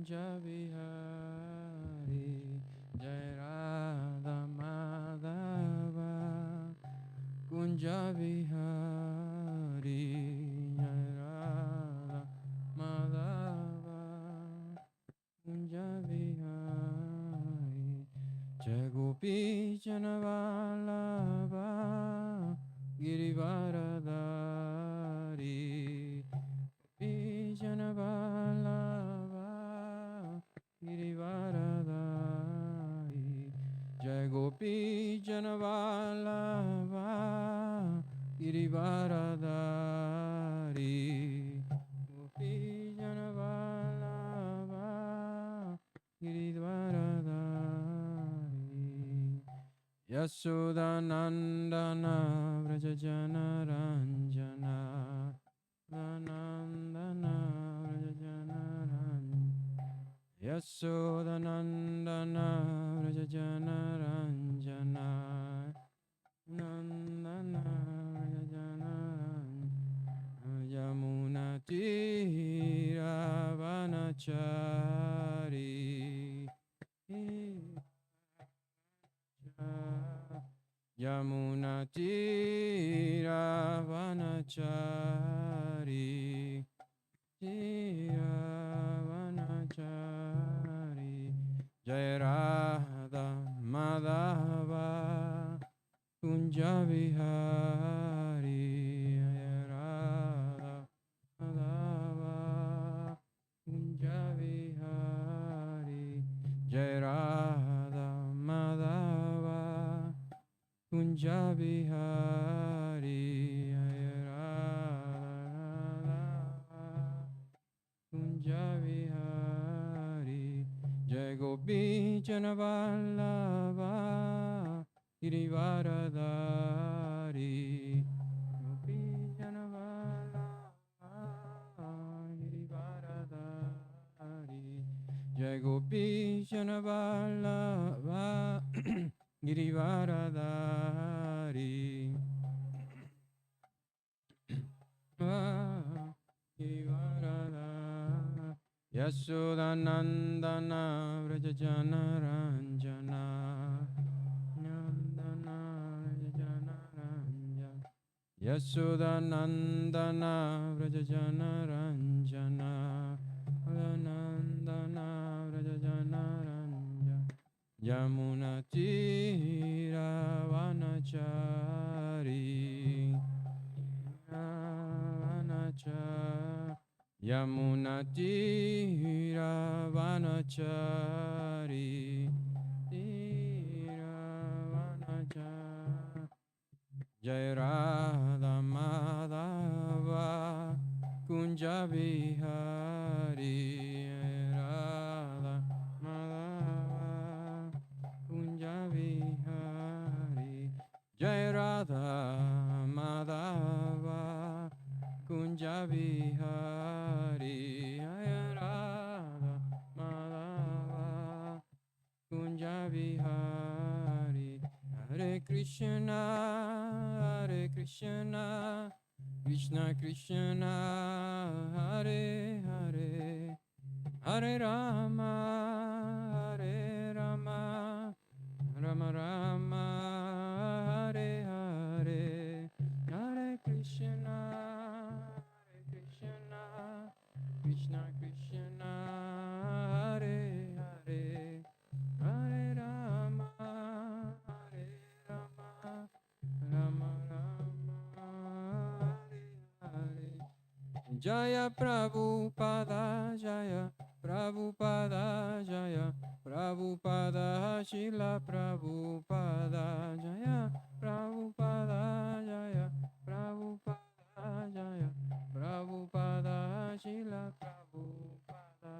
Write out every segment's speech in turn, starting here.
Bihari, Jai Radha Madhava, Kunja Bihari, Jai Radha Madhava, Kunja Bihari, Jai Gopi Janavalabha, Girivaradari, Vijanavalava Girivaradari Jai Gopi Janavalava Girivaradari Gopi Janavalava Girivaradari Yasodhanandana Vrajajana Ranjana Nandana Vrajajana Yasodhanandana Vrajajana Ranjana Nandana Vrajajana Yamuna Tira Vanachari Yamuna Tira Vanachari Vanachari Jai Radha Madhava Kunja Vihari Jai Radha Madhava Kunja Vihari Jai Radha Madhava Kunja Vihari Jai Radha Kunja Vihari Jai Gopi Janavallabha Girivaradari Gopi Janavallabha Girivaradari Jai Gopi Janavallabha Girivaradari Girivaradari Yasodhanandana Vrajajana Ranjana Nandana Vrajajana Ranjana Yasodhanandana Vrajajana Ranjana Nandana Vrajajana Ranjana Yamuna Tira Vanachari Vanachari Yamuna Tira Vanachari Tira Vanachari Jai Radha Madhava Kunja Vihari Jai Radha Madhava Kunja Vihari Jai Radha Madhava Kunja Vihari Jai Radha Madhava Kunja Vihari Hare Krishna Krishna Krishna Hare Hare Hare Rama Rama Rama Hare Hare Hare Krishna Krishna Krishna Hare Hare Hare Rama Rama Rama Hare Hare Jaya Prabhupada Jaya Prabhupada Jaya Prabhupada Shila Prabhupada Jaya Prabhupada Jaya Prabhupada Jaya Prabhupada Shila Prabhupada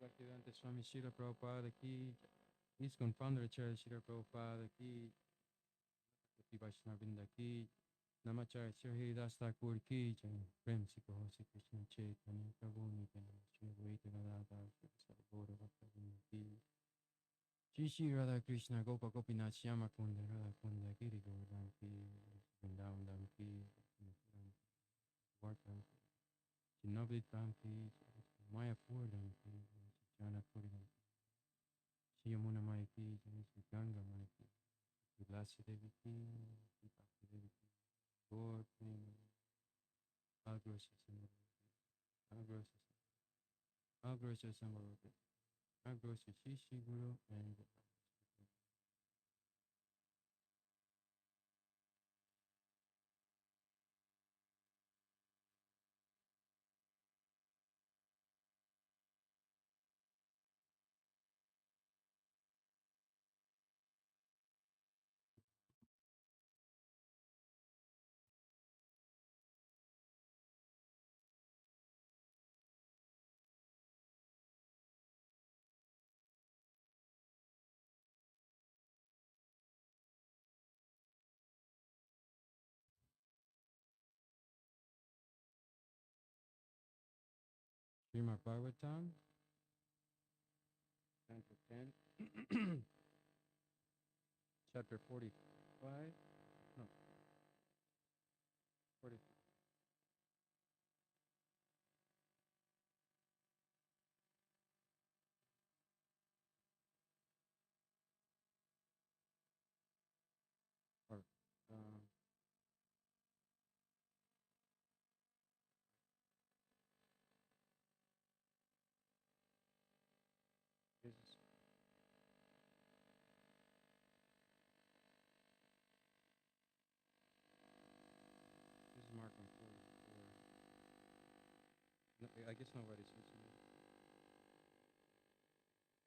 Bhaktivedanta Swami Srila Prabhupada ki ISKCON Founder Acharya Srila Prabhupada ki Gopti Vaishnavinda ki Namacharya Sri Haridas Thakur ki Jai Prem Si Kaho Si Krishna Chaitanya Prabhu Nityananda Sri Advaita Gadadhar Sri Sarvabhauma Bhaktavrinda ki Shri Shri Radha Krishna Gopa Gopinath Shyama Kunda Radha Kunda Giri Govardhan ki Vrindavan Navditam ki, Maya Purdam ki, Jana Purdam, Shiyamuna Maya ki, Ganga Maya ki, Vilasa Devi ki, Bhakti Devi ki, Lord Prema, Agrosa Samaro, Agrosa Agrosa Samaro, Agrosa Shishi Guru, and Srimad Bhagavatam, Canto 10, Chapter 45, no, 40, or, this is marked on 44. No, I guess nobody's listening.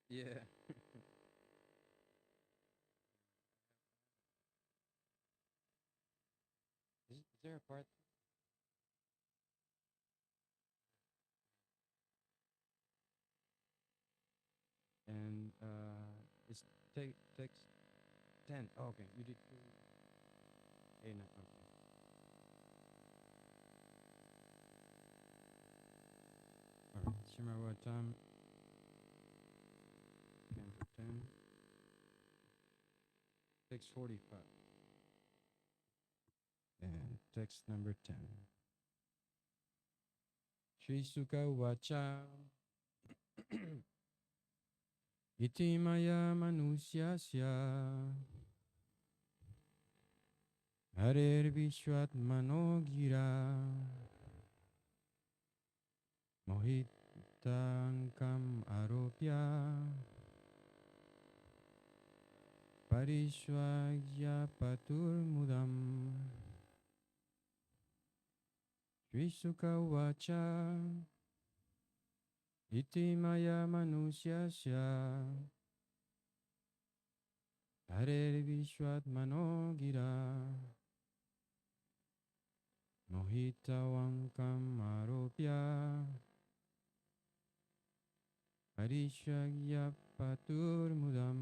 Yeah. Is there a part? And it's text 10. Oh, okay, you did two. No, okay. All right, Srimad Bhagavatam, Canto 10, text 45. And text number 10. Shri Sukha Vacha Iti Maya Manusyasya Harer Vishwat Manogira Mohitankam Aropya Parishwagya Paturmudam Shri Sukha Vacha Iti Maya Manusyasya Harer Vishwat Manogira Mohitawankam Aropya Parishagya Paturmudam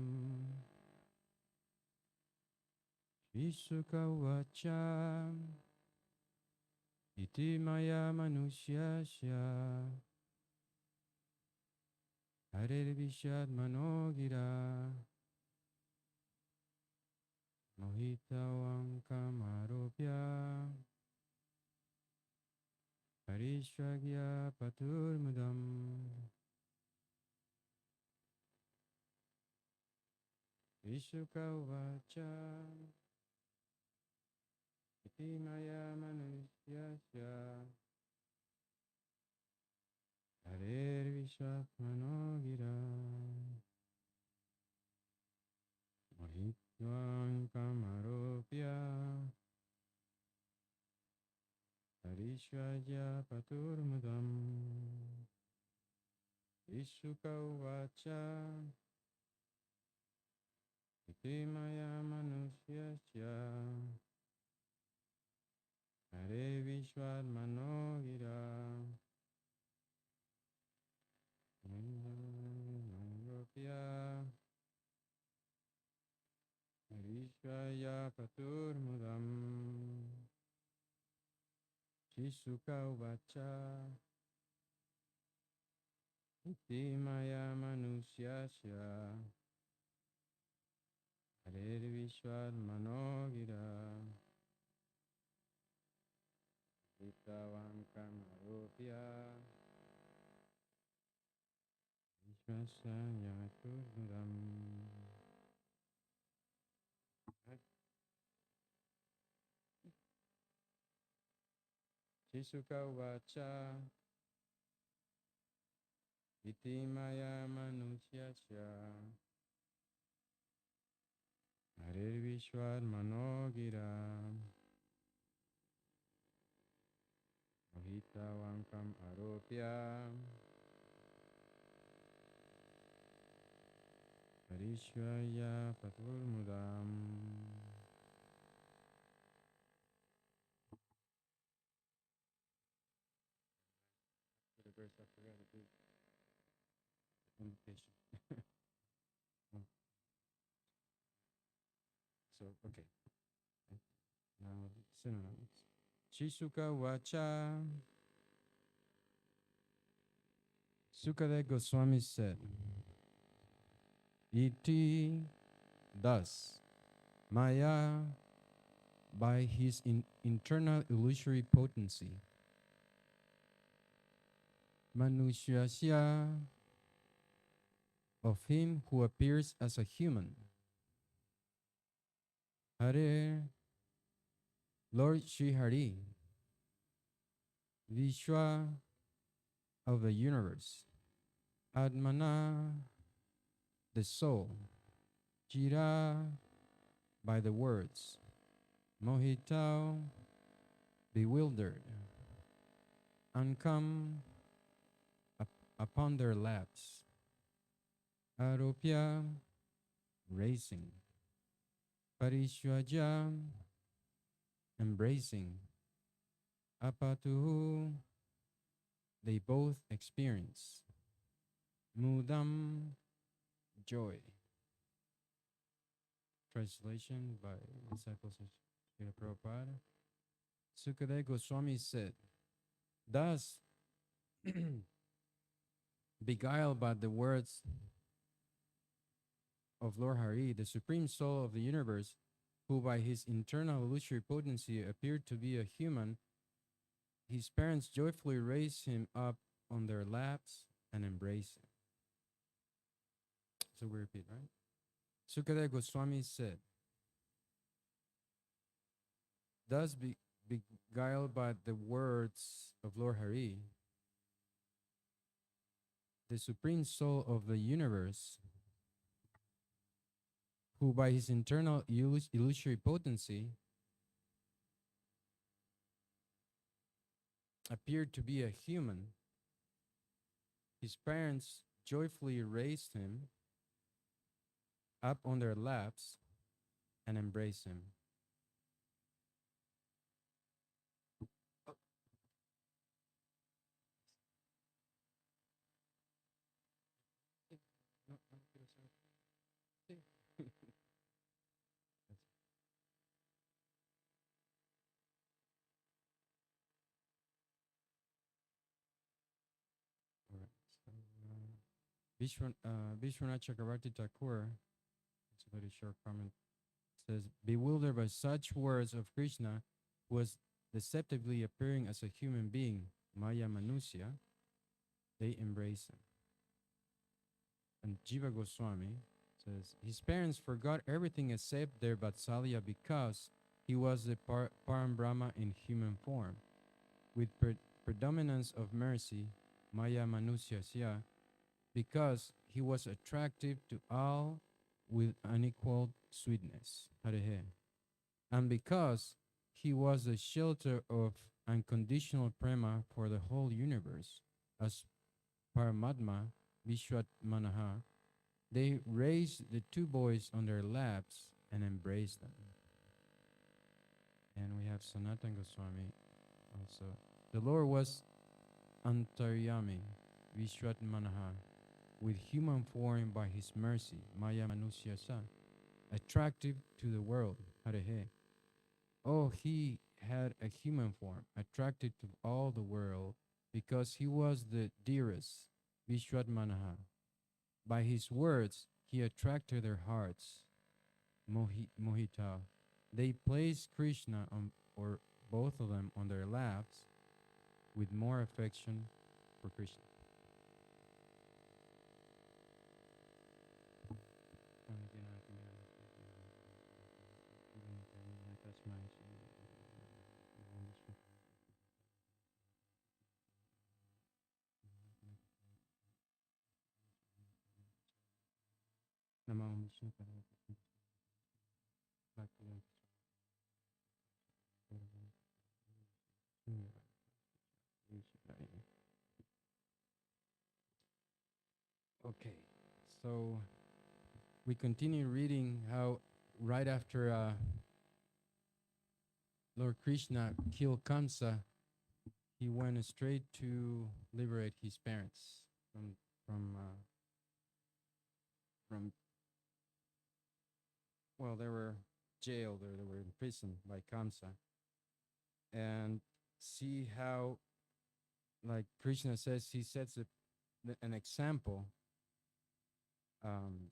Visuka Vacha Iti Maya Manusyasya Harer Vishwat Manogira Mohitawankam Aropya Parishagya Paturmudam Vishukavacha Iti Maya Manusyasya Harer Vishwat Manogira Mohitvam Kamaropya Parishvajya Paturmudam Vishukavacha Iti Maya Manusyasya Hare Vishwat Manogira Manropya Vishwaya Paturmudam Shisuka Uvacha Iti Maya Manusyasya Hare Vishwat Manogira Tavankam Arupya Vishwasaya Turdam. Shisuka Vacha Iti Maya Manusyasya Harir Vishwad Manogira Mohita Vankam Aropya Harishwaya Paturmudam. For the verse, I forgot to do invitation. So, okay. Now, synonyms. Shisuka Vacha. Sukadeva Goswami said, Iti, thus, Maya, by his internal illusory potency, Manusyasya, of him who appears as a human, Hare, Lord Sri Hari, Vishwa, of the universe, Atmana, the soul, Jira, by the words, Mohitao, bewildered, Ankam, upon their laps, Aropya, raising, Parishwaja, embracing, Apatuhu, they both experience, Mudam, joy. Translation by disciples of Srila Prabhupada. Sukadeva Goswami said, thus, beguiled by the words of Lord Hari, the Supreme Soul of the universe, who by his internal illusory potency appeared to be a human, his parents joyfully raised him up on their laps and embraced him. So we repeat, right? Sukadeva Goswami said, thus beguiled by the words of Lord Hari, the Supreme Soul of the universe, who by his internal illusory potency appeared to be a human, his parents joyfully raised him up on their laps and embraced him. Vishwanath Chakravarti Thakur, it's a very short comment, says, bewildered by such words of Krishna, who was deceptively appearing as a human being, Maya Manusya, they embrace him. And Jiva Goswami says, his parents forgot everything except their Vatsalya because he was the Param Brahma in human form. With predominance of mercy, Maya Manusyasya, because he was attractive to all with unequaled sweetness. Hare. And because he was the shelter of unconditional prema for the whole universe, as Paramatma Vishwatmanaha, they raised the two boys on their laps and embraced them. And we have Sanatana Goswami also. The Lord was Antaryami Vishwatmanaha, with human form by his mercy, Maya Manusyasa, attractive to the world. Hare. Oh, he had a human form, attracted to all the world, because he was the dearest, Vishwatmanaha. By his words, he attracted their hearts, Mohita. They placed Krishna or both of them on their laps with more affection for Krishna. Okay, so we continue reading how right after Lord Krishna killed Kamsa, he went straight to liberate his parents from uh, from well, they were jailed or they were imprisoned by Kamsa, and see how, like Krishna says, he sets an example. Um,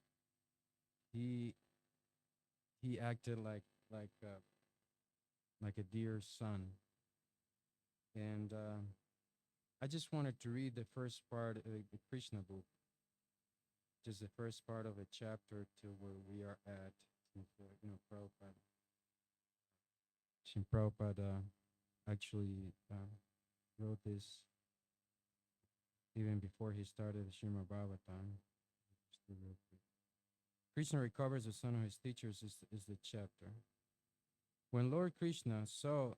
he he acted like uh, like a dear son, and I just wanted to read the first part of the Krishna book, just the first part of a chapter to where we are at. Since Prabhupada actually wrote this even before he started the Srimad Bhagavatam. Just real quick. Krishna recovers the son of his teachers is the chapter. When Lord Krishna saw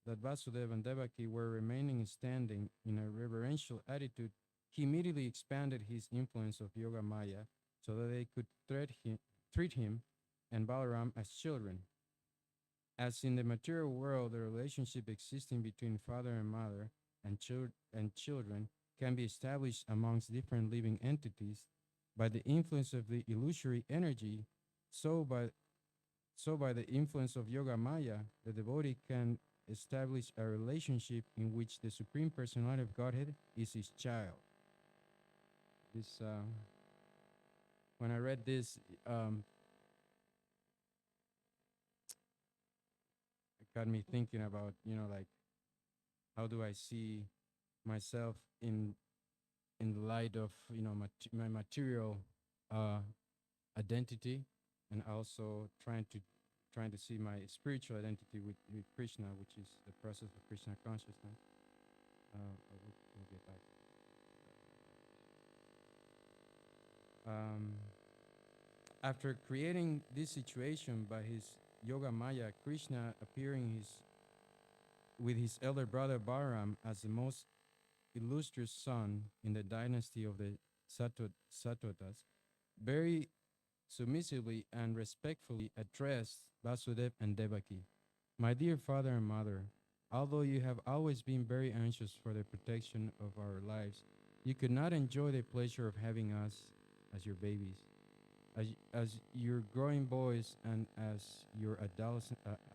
that Vasudeva and Devaki were remaining standing in a reverential attitude, he immediately expanded his influence of Yoga Maya so that they could treat him and Balaram as children. As in the material world, the relationship existing between father and mother and children can be established amongst different living entities by the influence of the illusory energy, so by the influence of Yoga Maya, the devotee can establish a relationship in which the Supreme Personality of Godhead is his child. This, when I read this, it got me thinking about, like, how do I see myself in the light of, my material identity, and also trying to see my spiritual identity with Krishna, which is the process of Krishna consciousness. We'll get back. After creating this situation by his Yoga Maya, Krishna appearing with his elder brother Balaram as the most illustrious son in the dynasty of the Satwatas, very submissively and respectfully addressed Vasudeva and Devaki. My dear father and mother, although you have always been very anxious for the protection of our lives, you could not enjoy the pleasure of having us as your babies. As your growing boys and as your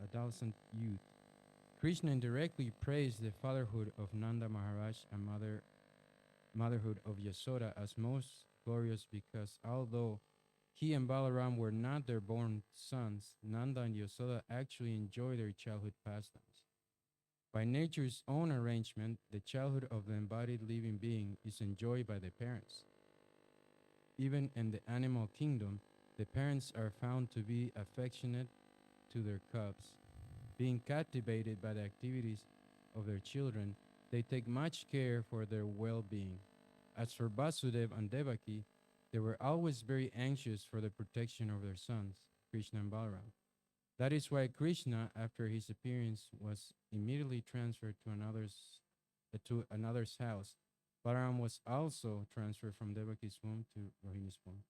adolescent youth, Krishna indirectly praised the fatherhood of Nanda Maharaj and motherhood of Yasoda as most glorious because although he and Balaram were not their born sons, Nanda and Yasoda actually enjoyed their childhood pastimes. By nature's own arrangement, the childhood of the embodied living being is enjoyed by the parents. Even in the animal kingdom, the parents are found to be affectionate to their cubs. Being captivated by the activities of their children, they take much care for their well-being. As for Vasudeva and Devaki, they were always very anxious for the protection of their sons, Krishna and Balaram. That is why Krishna, after his appearance, was immediately transferred to another's house. Balaram was also transferred from Devaki's womb to Rohini's womb.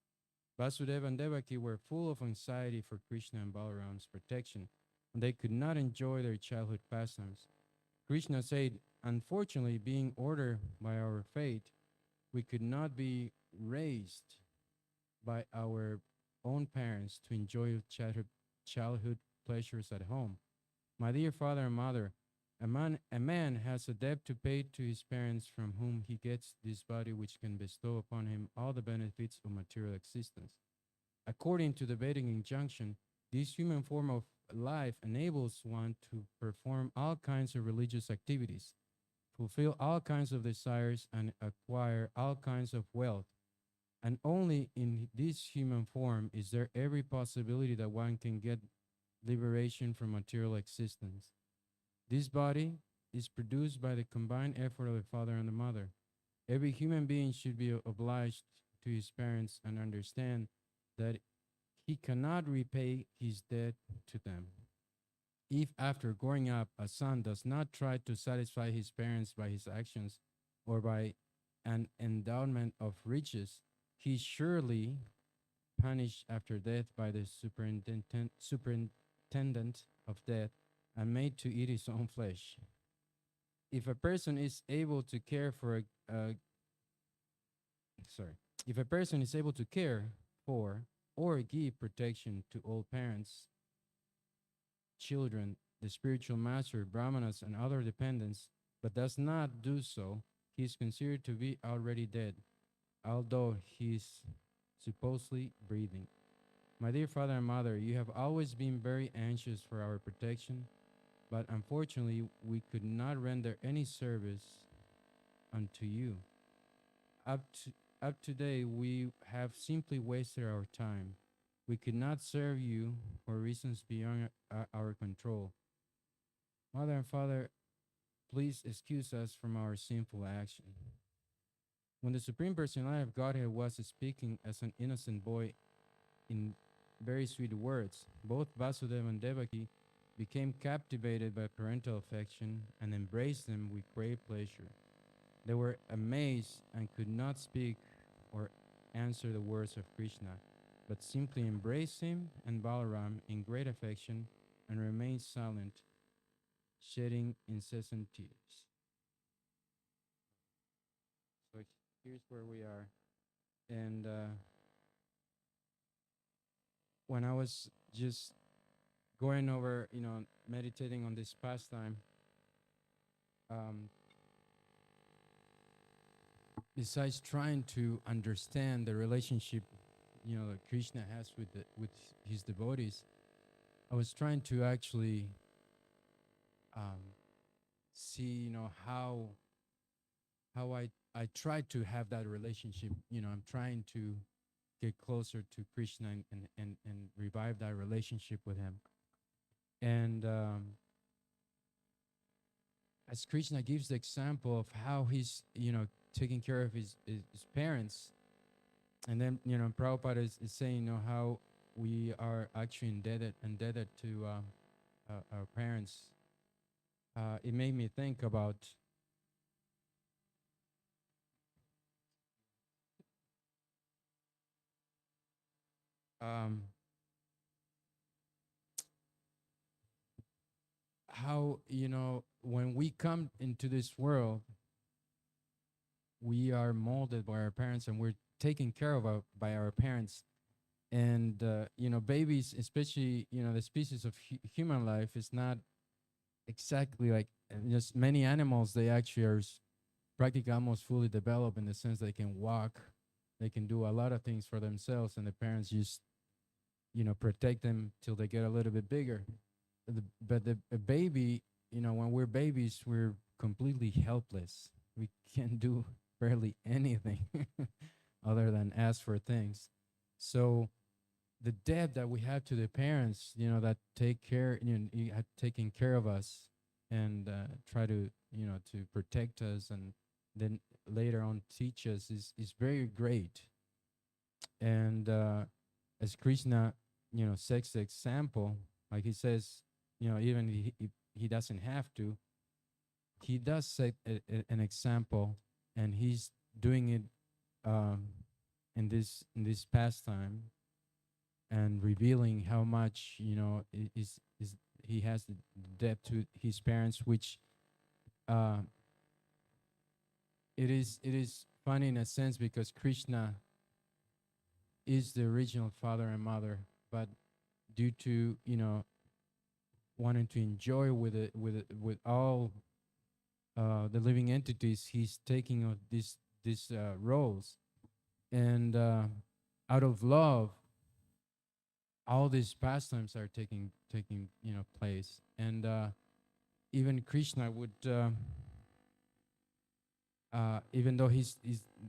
Vasudeva and Devaki were full of anxiety for Krishna and Balaram's protection, and they could not enjoy their childhood pastimes. Krishna said, unfortunately, being ordered by our fate, we could not be raised by our own parents to enjoy childhood pleasures at home. My dear father and mother, a man has a debt to pay to his parents from whom he gets this body which can bestow upon him all the benefits of material existence. According to the Vedic injunction, this human form of life enables one to perform all kinds of religious activities. fulfill all kinds of desires, and acquire all kinds of wealth. And only in this human form is there every possibility that one can get liberation from material existence. This body is produced by the combined effort of the father and the mother. Every human being should be obliged to his parents and understand that he cannot repay his debt to them. If after growing up a son does not try to satisfy his parents by his actions or by an endowment of riches, he is surely punished after death by the superintendent of death and made to eat his own flesh. If a person is able to care for sorry, if a person is able to care for or give protection to old parents, children, the spiritual master, brahmanas, and other dependents, but does not do so, he is considered to be already dead, although he is supposedly breathing. My dear father and mother, you have always been very anxious for our protection, but unfortunately we could not render any service unto you. Up to up to today we have simply wasted our time. We could not serve you for reasons beyond our control. Mother and father, please excuse us from our sinful action. When the Supreme Personality of Godhead was speaking as an innocent boy in very sweet words, both Vasudeva and Devaki became captivated by parental affection and embraced them with great pleasure. They were amazed and could not speak or answer the words of Krishna, but simply embraced him and Balaram in great affection and remained silent, shedding incessant tears. So here's where we are. And when I was just going over, meditating on this pastime, um, besides trying to understand the relationship, that Krishna has with his devotees, I was trying to actually see, how I try to have that relationship. I'm trying to get closer to Krishna and revive that relationship with him. And as Krishna gives the example of how he's, taking care of his parents, and then, Prabhupada is saying, how we are actually indebted to our parents. It made me think about how, when we come into this world, we are molded by our parents and we're taken care of by our parents. And babies, especially, the species of human life, is not exactly like just many animals. They actually are practically almost fully developed in the sense they can walk, they can do a lot of things for themselves, and the parents just protect them till they get a little bit bigger. But a baby, when we're babies, we're completely helpless. We can't do barely anything other than ask for things. So the debt that we have to the parents, that take care, have taken care of us and try to, to protect us and then later on teach us is very great. And as Krishna, sets the example, like he says, even if he doesn't have to, he does set an example, and he's doing it in this pastime and revealing how much is he has the debt to his parents, which it is funny in a sense because Krishna is the original father and mother, but due to wanting to enjoy with all the living entities, he's taking on these roles, and out of love, all these pastimes are taking place, and even Krishna would even though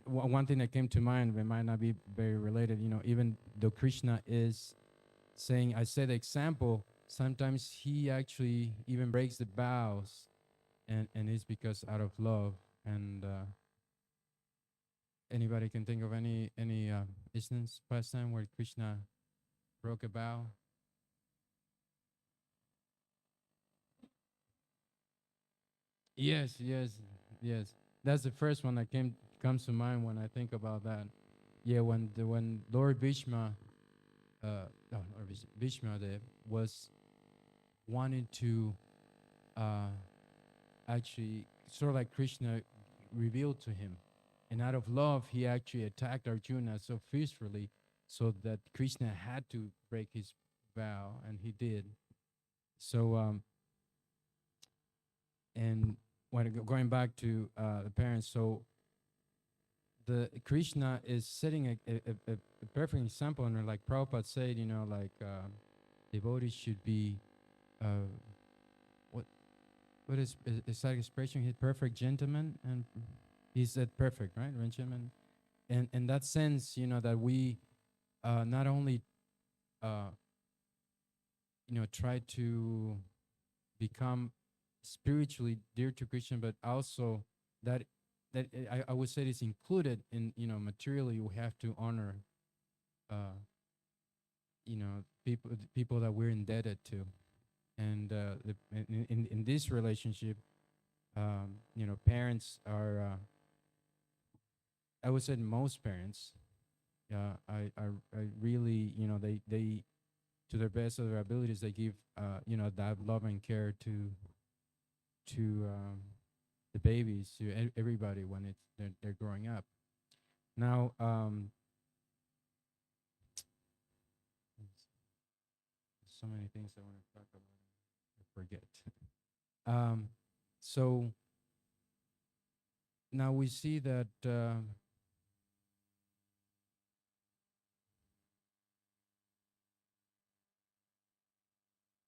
one thing that came to mind, but might not be very related. Even though Krishna is saying, I said example, sometimes he actually even breaks the vows, and it's because out of love. And anybody can think of any instance, pastime where Krishna broke a vow? Yes, yes, yes. That's the first one that comes to mind when I think about that. Yeah, when Lord Bhishma, no, Lord Bhishma Dev was wanting to uh, actually sort of like Krishna revealed to him, and out of love, he actually attacked Arjuna so fiercely, so that Krishna had to break his vow, and he did. So, and when going back to the parents, so the Krishna is setting a perfect example, and like Prabhupada said, like devotees should be uh, what is that expression? He's perfect gentleman, and he said perfect, right, gentleman, and in that sense, that we not only uh, try to become spiritually dear to Krishna, but also that I would say is included in materially we have to honor uh, people that we're indebted to, and in this relationship, parents are I would say most parents, I really they to their best of their abilities they give that love and care to the babies, to everybody when they're growing up. Now, so many things I want to talk about. I forget. um, so now we see that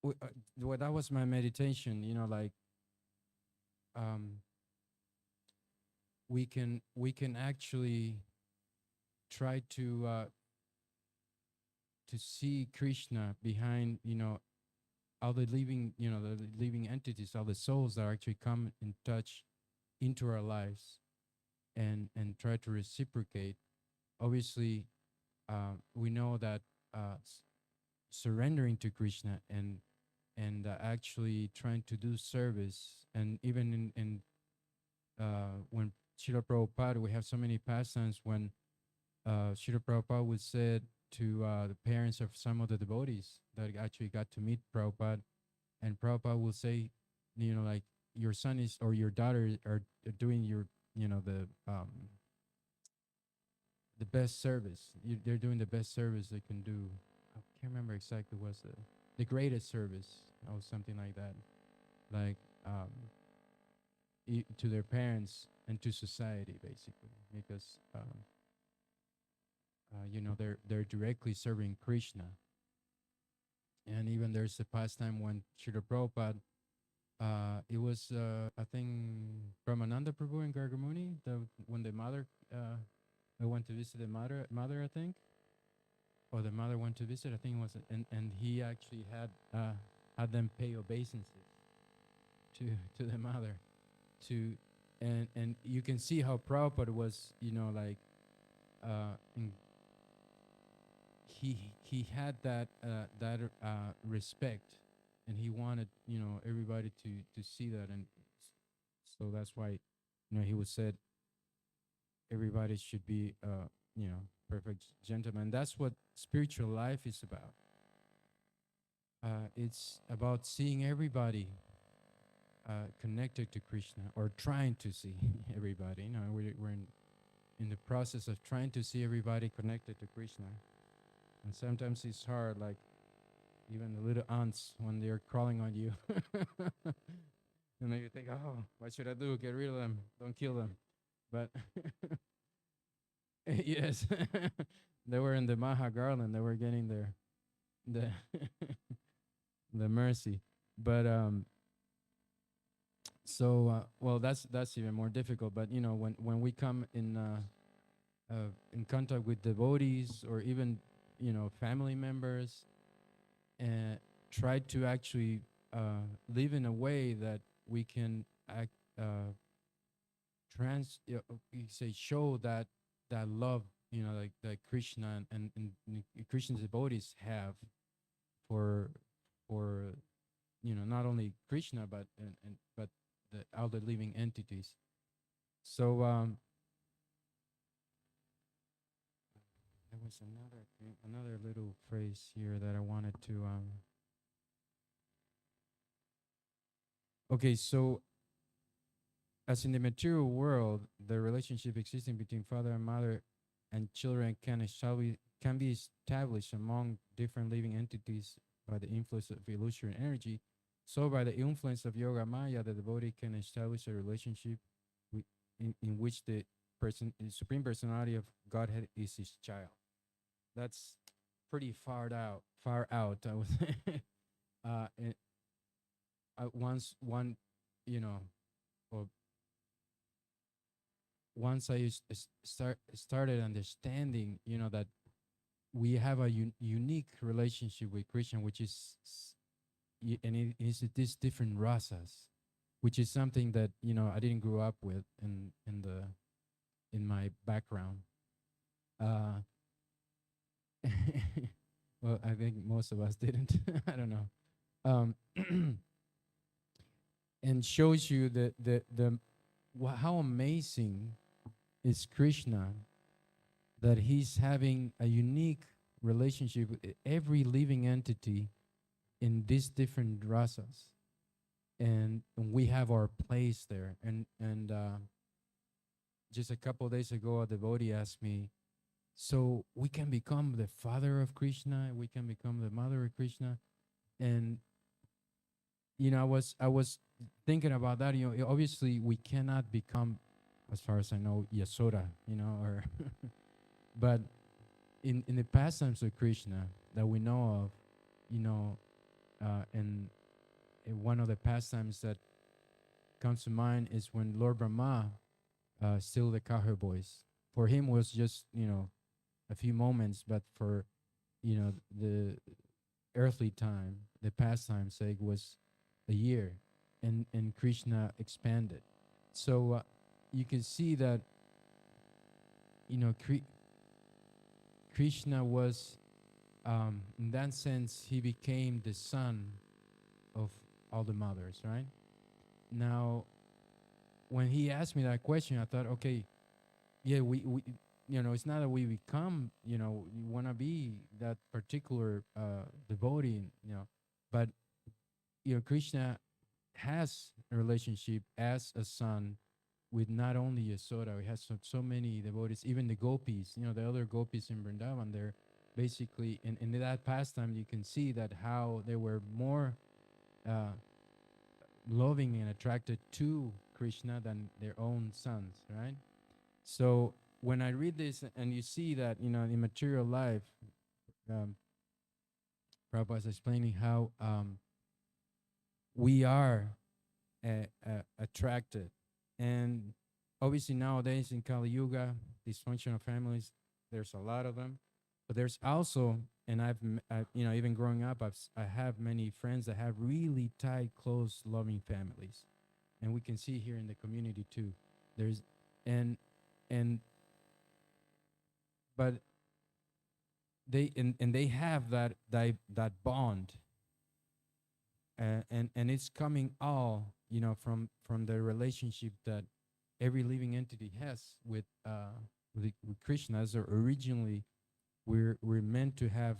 well, that was my meditation. Like um, we can actually try to see Krishna behind all the living the living entities, all the souls that actually come and touch into our lives, and try to reciprocate. Obviously, we know that surrendering to Krishna and actually trying to do service, and even in when Srila Prabhupada, we have so many pastimes when Srila Prabhupada would say to the parents of some of the devotees that actually got to meet Prabhupada, and Prabhupada will say, like your son is or your daughter are doing your, the best service. They're doing the best service they can do. I can't remember exactly what's the greatest service or something like that. Like to their parents and to society, basically, because they're directly serving Krishna. And even there's a pastime when Srila Prabhupada, it was I think Brahmananda Prabhu in Gargamuni, when the mother I went to visit the mother I think, or the mother went to visit, I think it was, and he actually had them pay obeisances to to the mother, to and you can see how Prabhupada was, like in he had that respect, and he wanted everybody to see that, and so that's why he was said everybody should be perfect gentleman. That's what spiritual life is about. It's about seeing everybody connected to Krishna, or trying to see everybody. We're in the process of trying to see everybody connected to Krishna. And sometimes it's hard, like even the little ants when they're crawling on you. And then you think, oh, what should I do? Get rid of them. Don't kill them. But yes, they were in the Maha Garland. They were getting the the mercy. But So well, that's even more difficult. But when we come in contact with devotees or even family members, and try to actually live in a way that we can act, you say, show that love, like that Krishna and Krishna's devotees have for for not only Krishna but the other living entities. So there was another little phrase here that I wanted to okay, so as in the material world, the relationship existing between father and mother and children can be established among different living entities by the influence of illusory energy. So, by the influence of Yoga Maya, the devotee can establish a relationship in which the supreme personality of Godhead is his child. That's pretty far out. I would say. And, once one, you know, or once started understanding, that we have a unique relationship with Krishna, which is, and it is these different rasas, which is something that I didn't grow up with in my background. Uh, well, I think most of us didn't. I don't know. Um, and shows you how amazing is Krishna, that he's having a unique relationship with every living entity in these different rasas, and we have our place there. And just a couple of days ago, a devotee asked me, so we can become the father of Krishna, we can become the mother of Krishna. And I was thinking about that. Obviously we cannot become, as far as I know, Yasoda, or but in the pastimes of Krishna that we know of, and one of the pastimes that comes to mind is when Lord Brahma stilled the cowherd voice. For him was just a few moments, but for the earthly time, the pastime sake was a year, and Krishna expanded. So you can see that Krishna was, in that sense, he became the son of all the mothers, right? Now, when he asked me that question, I thought, okay, yeah, we it's not that we become, you want to be that particular devotee, but Krishna has a relationship as a son with not only Yasoda. He has so many devotees, even the gopis, the other gopis in Vrindavan. They're basically in that pastime. You can see that how they were more uh, loving and attracted to Krishna than their own sons, right? So when I read this and you see that, in material life, um, Prabhupada is explaining how we are attracted. And obviously nowadays in Kali Yuga, dysfunctional families, there's a lot of them. But there's also, and even growing up, I have many friends that have really tight, close, loving families, and we can see here in the community too. There's, and but and they have that bond, and it's coming all from the relationship that every living entity has with Krishna. As originally we're meant to have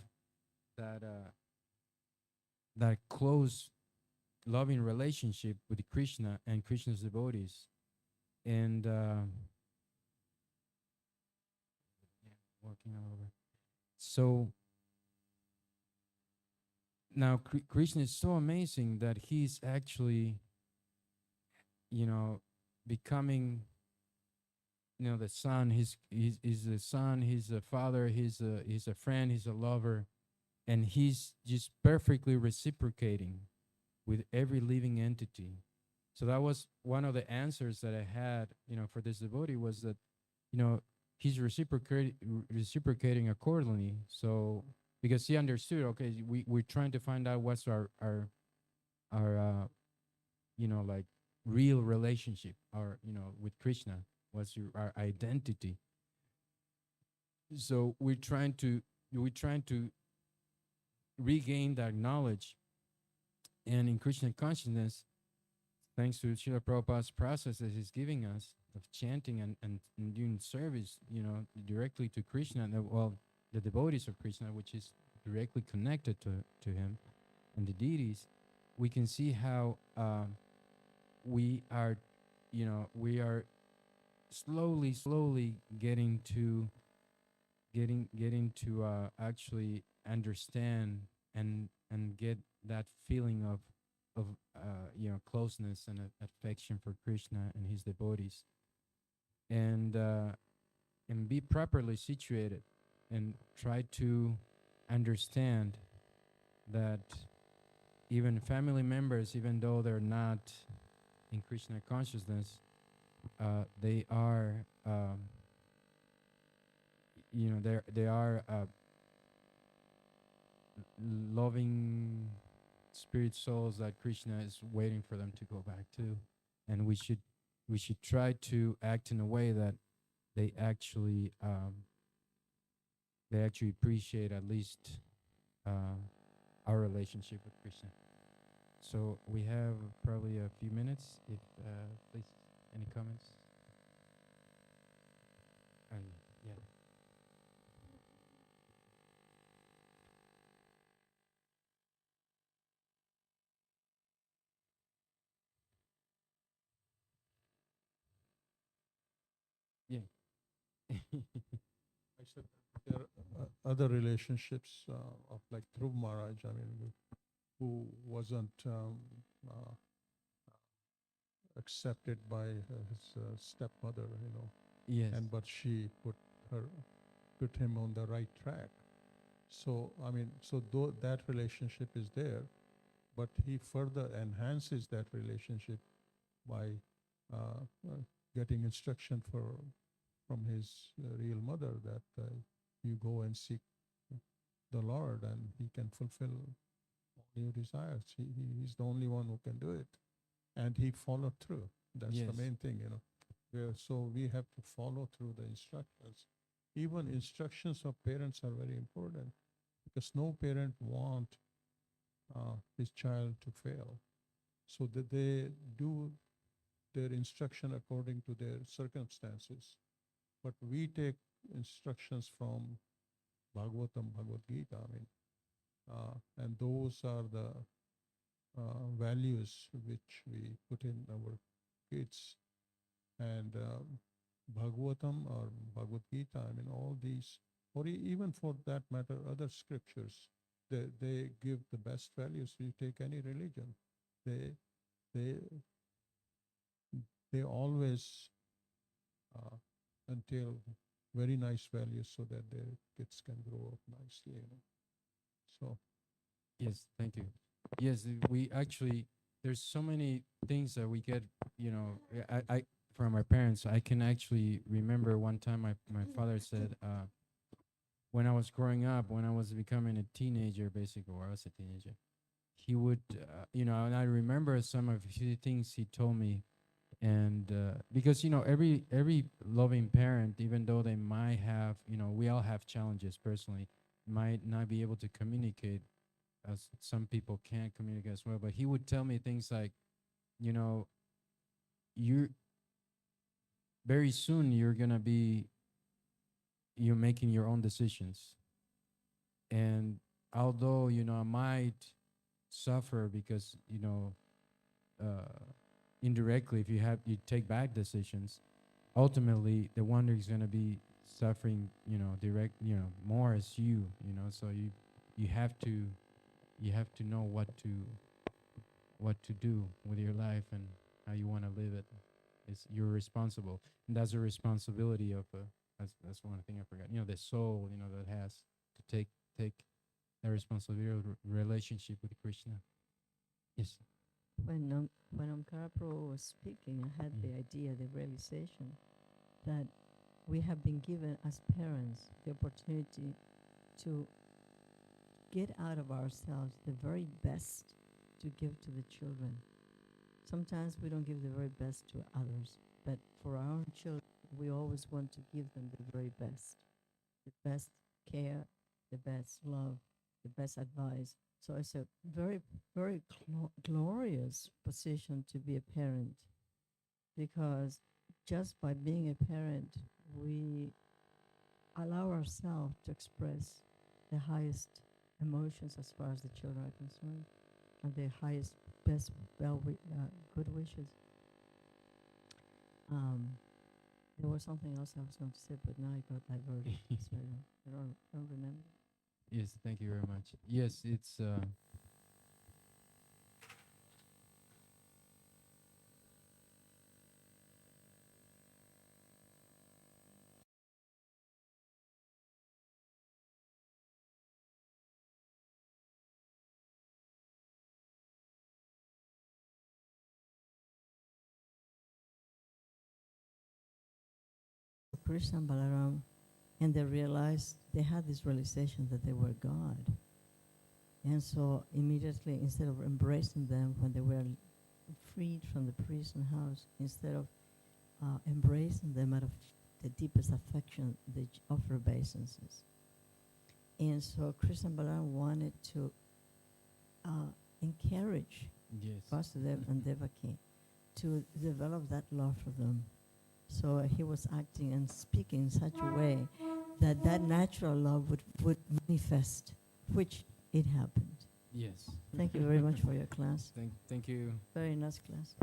that that close loving relationship with Krishna and Krishna's devotees. And working all over. So now Krishna is so amazing that he's actually becoming the son. He's the son, he's a father, he's a friend, he's a lover, and he's just perfectly reciprocating with every living entity. So that was one of the answers that I had, for this devotee, was that, you know, he's reciprocating accordingly. So because he understood, okay, we're trying to find out what's our like real relationship, our with Krishna, what's our identity. So we're trying to regain that knowledge, and in Krishna consciousness, thanks to Srila Prabhupada's process that he's giving us of chanting and doing service, directly to Krishna, and the devotees of Krishna, which is directly connected to him and the deities, we can see how we are, we are slowly getting to actually understand and get that feeling of closeness and affection for Krishna and his devotees, and be properly situated, and try to understand that even family members, even though they're not in Krishna consciousness, they are they are loving spirit souls that Krishna is waiting for them to go back to, and we should try to act in a way that they actually appreciate at least uh, our relationship with Krishna. So we have probably a few minutes. If please, any comments? And yeah, yeah. I said there are other relationships of like Dhruv Maharaj, I mean, who wasn't uh, accepted by his stepmother, Yes. and but she her put him on the right track. So I mean, so though that relationship is there, but he further enhances that relationship by uh, uh, getting instruction from his real mother that you go and seek the Lord and he can fulfill all your desires. He's the only one who can do it. And he followed through. That's the Yes. main thing, So we have to follow through the instructions. Even instructions of parents are very important because no parent want his child to fail. So that they do their instruction according to their circumstances. But we take instructions from Bhagavatam, Bhagavad Gita, I mean, and those are the values which we put in our kids. And Bhagavatam or Bhagavad Gita, I mean, all these, or even for that matter, other scriptures, they give the best values. You take any religion, they they they always uh, entail very nice values so that their kids can grow up nicely. So Yes, thank you. Yes, we actually, there's so many things that we get, I from our parents. I can actually remember one time my father said, when I was growing up, when I was becoming a teenager, basically, or I was a teenager, he would, and I remember some of the things he told me, and because every loving parent, even though they might have, we all have challenges personally, might not be able to communicate as some people can't communicate as well. But he would tell me things like, you know, you're very soon you're making your own decisions, and although I might suffer because uh, indirectly, if you take bad decisions, ultimately the one who's going to be suffering, direct, more as so you have to know what to do with your life and how you want to live it. You're responsible, and that's a responsibility of that's one thing I forgot. The soul, that has to take the responsibility of relationship with Krishna. Yes. when Omkara Prabhu was speaking, I had the idea, the realization that we have been given as parents the opportunity to get out of ourselves the very best to give to the children. Sometimes we don't give the very best to others, but for our own children, we always want to give them the very best care, the best love, the best advice. So it's a very, very glorious position to be a parent, because just by being a parent, we allow ourselves to express the highest emotions as far as the children are concerned, and the highest, best, good wishes. There was something else I was going to say, but now I got diverted, so I don't remember. Yes, thank you very much. Yes, it's Krishna and Balaram, and they realized, they had this realization that they were God. And so immediately, instead of embracing them when they were freed from the prison house, instead of embracing them out of the deepest affection, they offer obeisances. And so Krishna and Balaram wanted to encourage Vasudeva and Devaki to develop that love for them. So he was acting and speaking in such a way that that natural love would manifest, which it happened. yes. Thank you very much for your class. Thank you. Very nice class.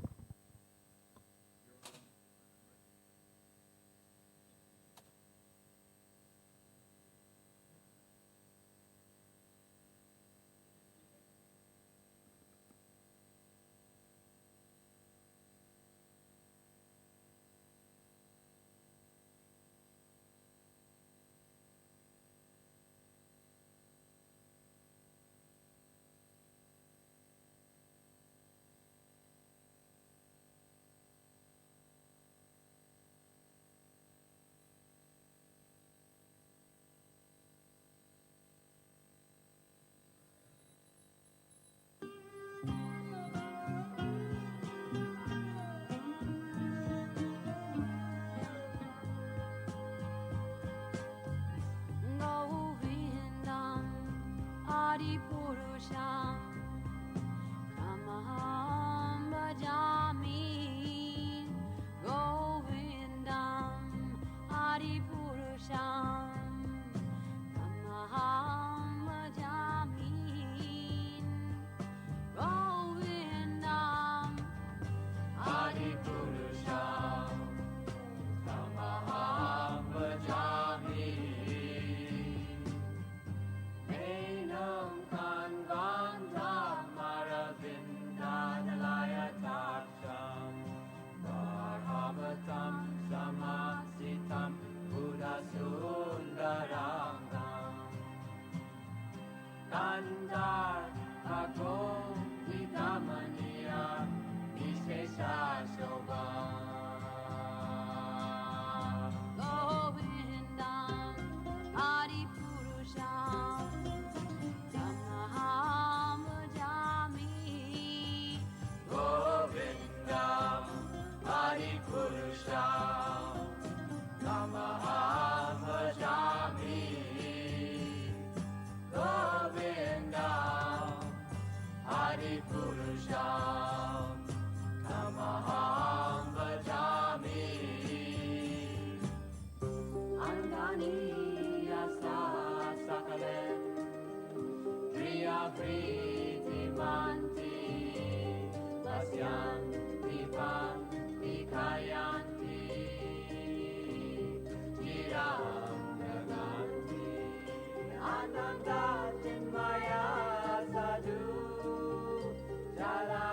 Govindam Adipurusham Tamaham Bhajami. Govindam Adipurusham Tamaham Bhajami. Govindam Adipurusham Tamaham Bhajami. Enam Kanvandam Maravindadalaya Taksham Varhavatam Samasitam Buddhasundarangam Kandar Agom Vidamaniya Vishesha Shobham. Govindam Adipurusham Tamaham Bhajami. Govindam Adipurusham Tamaham Bhajami. Govindam Adipurusham Tamaham Bhajami. Andani Yasa Sakalem Priya Priti Manti Vasyam Divan Dikayanti Chiram Naganti Ananda Chinmaya Sadhu Jala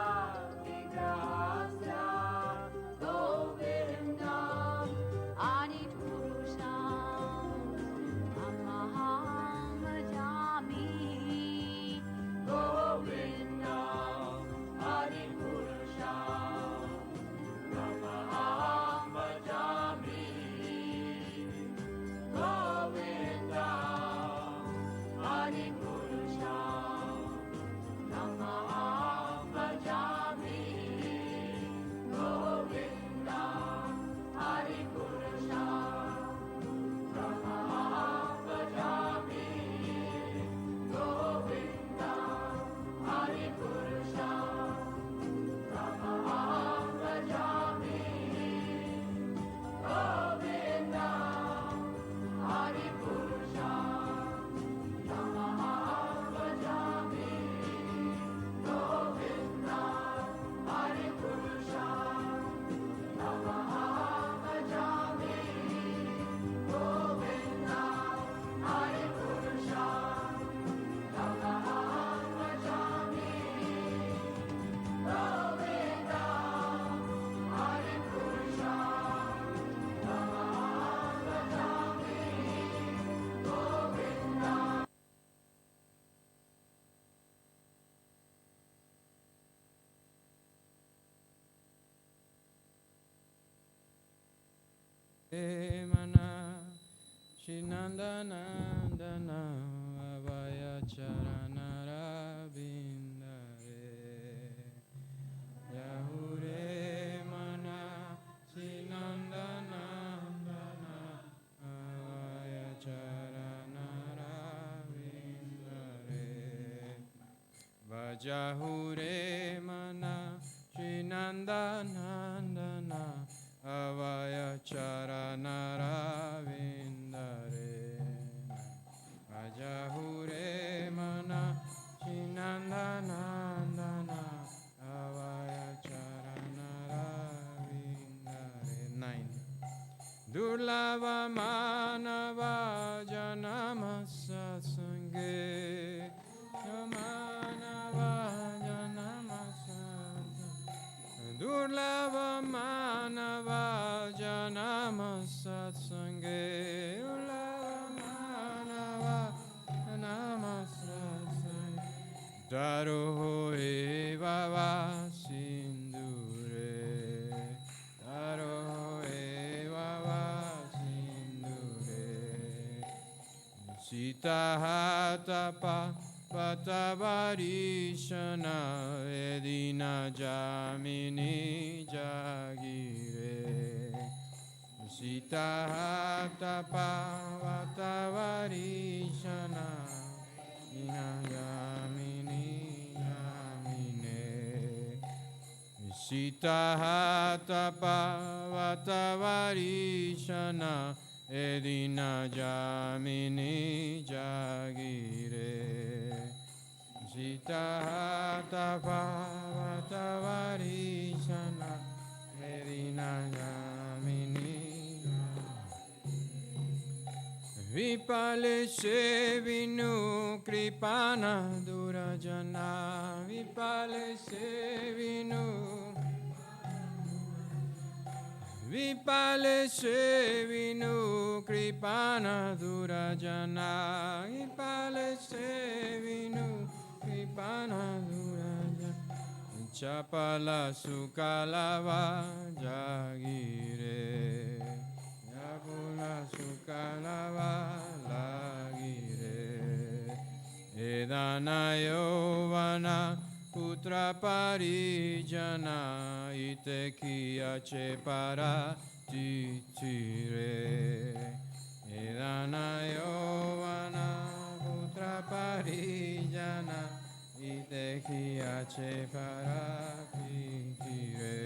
mana Shinandanandana Avaya Charanara Vindare Yahure mana Shinandanandana Avaya Charanara Vindare Vajahure mana Shinandanandana Avaya Charanara Vindare Vajahure mana Shinandanandana Avaya Charanara Vindare 9 Durlava Manava Janama Satsange Manava Janama Satsange Durlava Manava Janama Satsange Durlava Manava Janama Satsange Daroho Evava Sindure Daroho Evava Sindure Sita Hatapa Patavarishana Edina Jamini Jagire Sita Hatapa Patavarishana Edina Jamini Jamine Sita Hatapa Patavarishana Edina Jamini Jagire Sita Hatapa Patavarishana Edina Jamini Vipale Sevinu Kripana Durajana Vipale Sevinu Vipale Sevinu Kripana Durajana Vipale Sevinu Kripana Durajana Chapala Sukalava Jagire Chapala Sukalava Lagire Edana Yovana Putra Parijana Itekia Chepara Titire Edana Yovana Putra Parijana Itekia Chepara Titire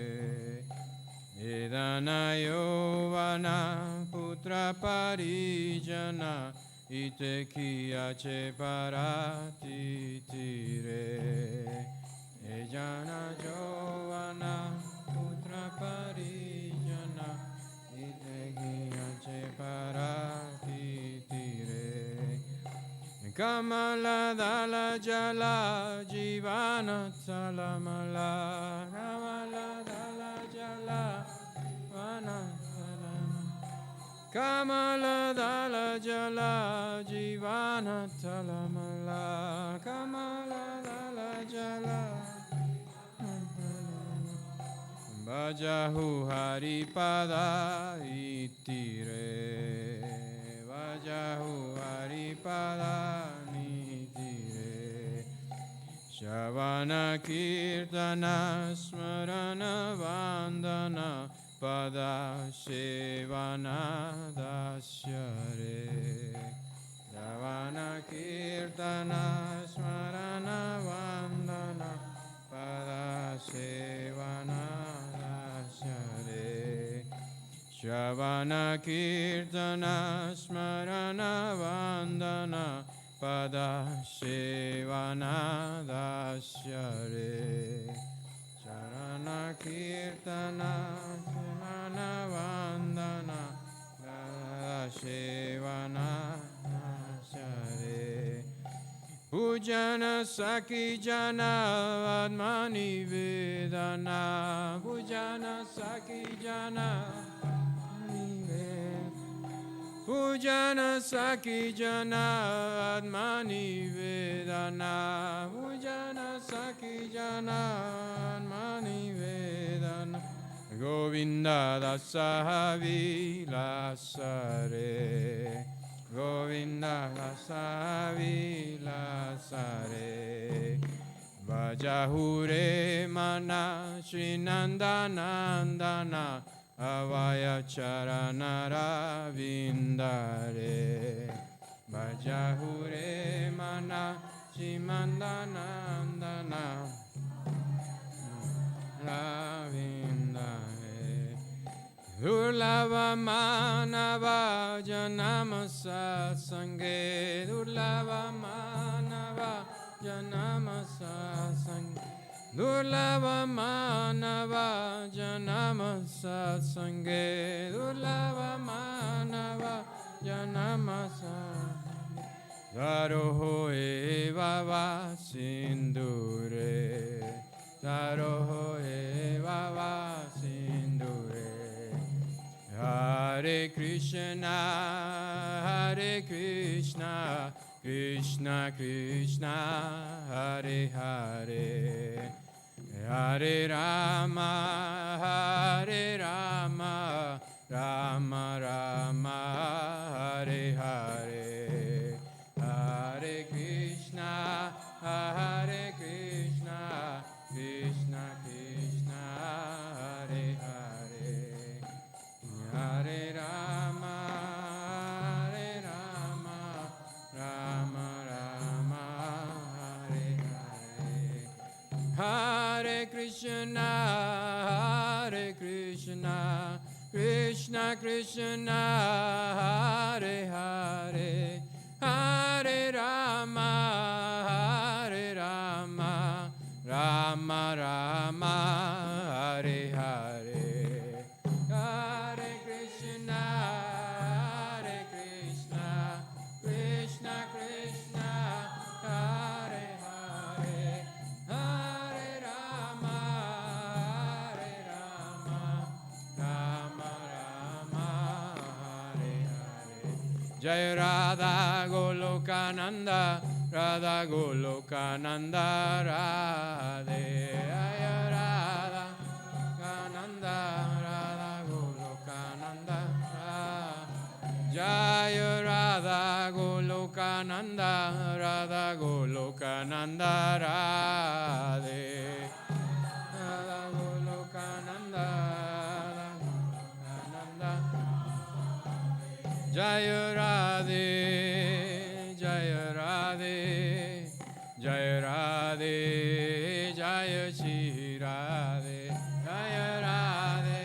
Edana Yovana Putra Parijana Itekia Chepara Titire Ejana Jovana Putra Parijana Itekia Chepara Titire Kamala Dala Jala Jivana Salamala Kamala Dala Jala Vana Kamala Dala Jala Jivana Talamala Kamala Dala Jala Vajahu Haripada Itire Vajahu Haripada Nitire Shavana Kirtana Smarana Vandana Pada Shevana Dasyare Shavana Kirtana Smarana Vandana Pada Shevana Dasyare Shavana Kirtana Smarana Vandana Pada Shevana Dasyare Sharana Kirtana Smarana Vandana Pada Shevana Dasyare Pujana Saki Jana Admani Vedana Pujana Saki Jana Pujana Saki Jana Admani Vedana Pujana Saki Jana Admani Vedana Govinda dasa vilasare. Govinda dasa vilasare. Vajahure mana Srinandanandana Avaya charanara vindare. Vajahure mana Srimandanandana Ravindare. Durlava manava janamasa sange. Durlava manava janamasa sange. Durlava manava janamasa sange. Durlava manava janamasa. Daroho evava sindure. Daroho evava sindure. Hare Krishna, Krishna Krishna, Hare Hare, Hare Rama, Rama Rama, Hare Hare, Hare Krishna, Krishna Krishna, Hare Hare, Hare Rama, Rama Rama, Hare Hare. Hare Krishna, Krishna Krishna, Hare Hare, Hare Rama, Rama Rama, Hare Hare. Hare Krishna, Krishna Krishna, Hare Hare, Hare Rama, Rama Rama, Hare Hare. Jai Radha Golokananda, Radha Golokananda, Radhe. Jai Radha Kananda, Radha Golokananda, Jaya Radha Golokananda, Radha Golokananda, Radhe. Radha Golokananda, Radha Golokananda. Jaya Radhe, Jaya Radhe, Jaya Radhe, Jaya Shri Radhe, Jaya Radhe,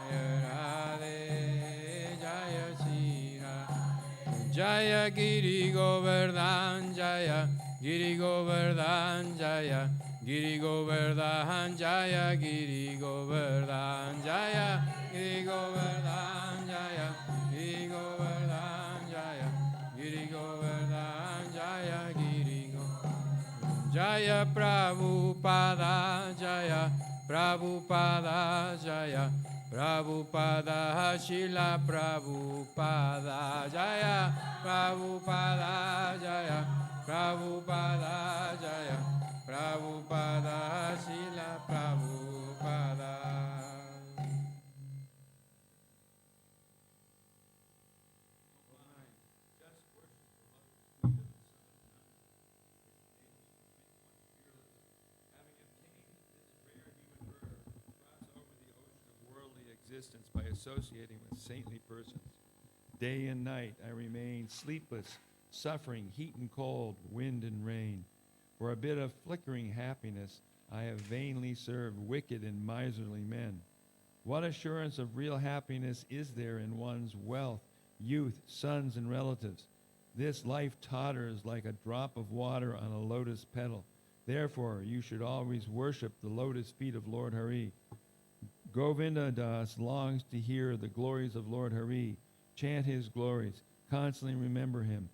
Jaya Radhe, Jaya Shri Radhe. Jaya Giri Govardhan, Jaya Giri Govardhan, Jaya Giri Govardhan, Jaya Giri Govardhan, Jaya Giri Govardhan, Jaya Giri Govardhan, Jaya Giri Govardhan, Jaya Giri Govardhan. Jaya Prabhupada, Jaya Prabhupada, Jaya Prabhupada, Shila Prabhupada, Jaya Prabhupada, Jaya Prabhupada, Jaya Prabhupada, Shila Prabhupada. Existence by associating with saintly persons. Day and night I remain sleepless, suffering heat and cold, wind and rain. For a bit of flickering happiness, I have vainly served wicked and miserly men. What assurance of real happiness is there in one's wealth, youth, sons, and relatives? This life totters like a drop of water on a lotus petal. Therefore, you should always worship the lotus feet of Lord Hari. Govinda Das longs to hear the glories of Lord Hari. Chant his glories. Constantly remember him.